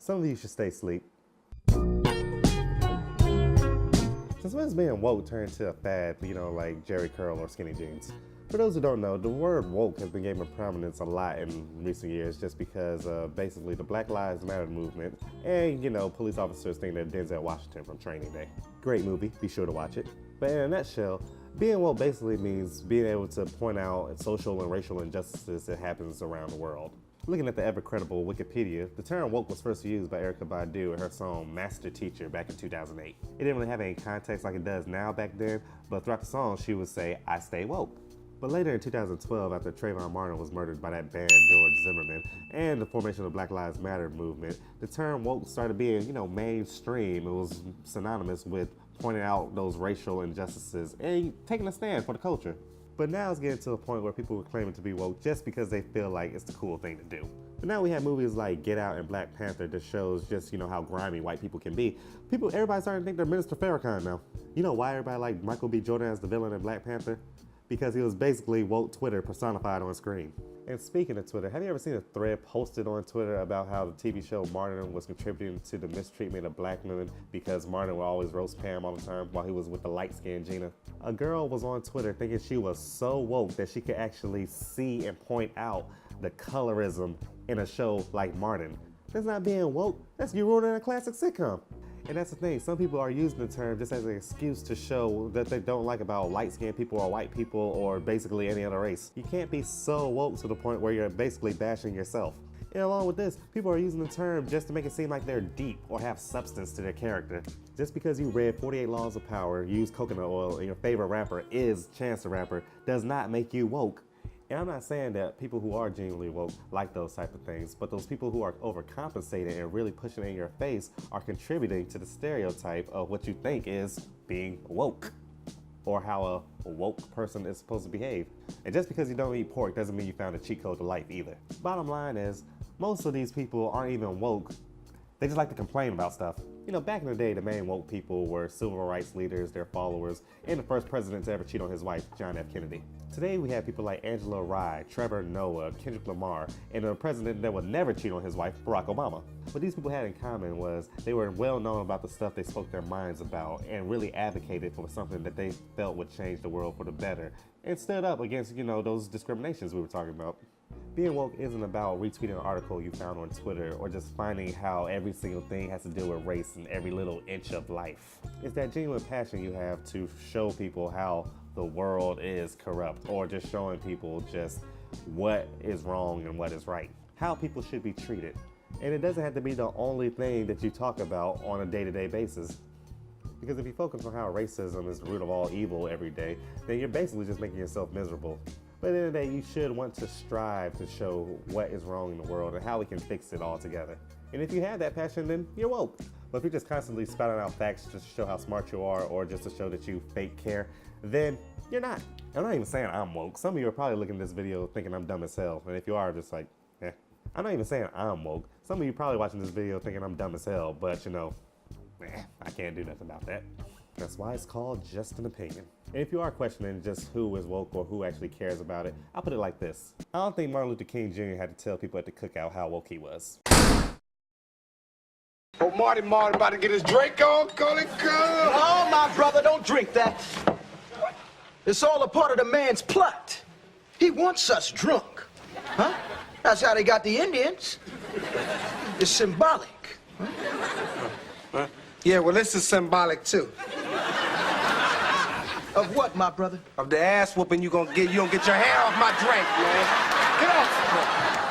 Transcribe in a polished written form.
Some of you should stay asleep. Since when has being woke turned into a fad, like Jerry curl or skinny jeans? For those who don't know, the word woke has been gaining prominence a lot in recent years just because basically the Black Lives Matter movement and, police officers think they're Denzel Washington from Training Day. Great movie, be sure to watch it. But in a nutshell, being woke basically means being able to point out social and racial injustices that happens around the world. Looking at the ever-credible Wikipedia, the term woke was first used by Erykah Badu in her song Master Teacher back in 2008. It didn't really have any context like it does now back then, but throughout the song she would say, "I stay woke." But later in 2012, after Trayvon Martin was murdered by that band George Zimmerman and the formation of the Black Lives Matter movement, the term woke started being, mainstream. It was synonymous with pointing out those racial injustices and taking a stand for the culture. But now it's getting to a point where people are claiming to be woke just because they feel like it's the cool thing to do. But now we have movies like Get Out and Black Panther that shows just, how grimy white people can be. Everybody's starting to think they're Minister Farrakhan now. You know why everybody liked Michael B. Jordan as the villain in Black Panther? Because he was basically woke Twitter personified on screen. And speaking of Twitter, have you ever seen a thread posted on Twitter about how the TV show Martin was contributing to the mistreatment of black women because Martin would always roast Pam all the time while he was with the light-skinned Gina? A girl was on Twitter thinking she was so woke that she could actually see and point out the colorism in a show like Martin. That's not being woke, that's you ruining a classic sitcom. And that's the thing, some people are using the term just as an excuse to show that they don't like about light-skinned people or white people or basically any other race. You can't be so woke to the point where you're basically bashing yourself. And along with this, people are using the term just to make it seem like they're deep or have substance to their character. Just because you read 48 Laws of Power, use coconut oil, and your favorite rapper is Chance the Rapper does not make you woke. And I'm not saying that people who are genuinely woke like those type of things, but those people who are overcompensating and really pushing it in your face are contributing to the stereotype of what you think is being woke, or how a woke person is supposed to behave. And just because you don't eat pork doesn't mean you found a cheat code to life either. Bottom line is, most of these people aren't even woke, they just like to complain about stuff. Back in the day, the main woke people were civil rights leaders, their followers, and the first president to ever cheat on his wife, John F. Kennedy. Today, we have people like Angela Rye, Trevor Noah, Kendrick Lamar, and a president that would never cheat on his wife, Barack Obama. What these people had in common was they were well known about the stuff they spoke their minds about and really advocated for something that they felt would change the world for the better and stood up against, those discriminations we were talking about. Being woke isn't about retweeting an article you found on Twitter or just finding how every single thing has to do with race in every little inch of life. It's that genuine passion you have to show people how the world is corrupt, or just showing people just what is wrong and what is right, how people should be treated. And it doesn't have to be the only thing that you talk about on a day-to-day basis. Because if you focus on how racism is the root of all evil every day, then you're basically just making yourself miserable. But at the end of the day, you should want to strive to show what is wrong in the world and how we can fix it all together. And if you have that passion, then you're woke. But if you're just constantly spouting out facts just to show how smart you are or just to show that you fake care, then you're not. I'm not even saying I'm woke. Some of you are probably looking at this video thinking I'm dumb as hell. And if you are, just like, eh. I'm not even saying I'm woke. Some of you probably watching this video thinking I'm dumb as hell, but I can't do nothing about that. That's why it's called Just an Opinion. And if you are questioning just who is woke or who actually cares about it, I'll put it like this. I don't think Martin Luther King Jr. had to tell people at the cookout how woke he was. Oh, Martin about to get his drink on, call it good. No, my brother, don't drink that. It's all a part of the man's plot. He wants us drunk. Huh? That's how they got the Indians. It's symbolic. Huh? Yeah, well, this is symbolic, too. Of what, my brother? Of the ass whooping you gonna get your hand off my drink, man. Get off.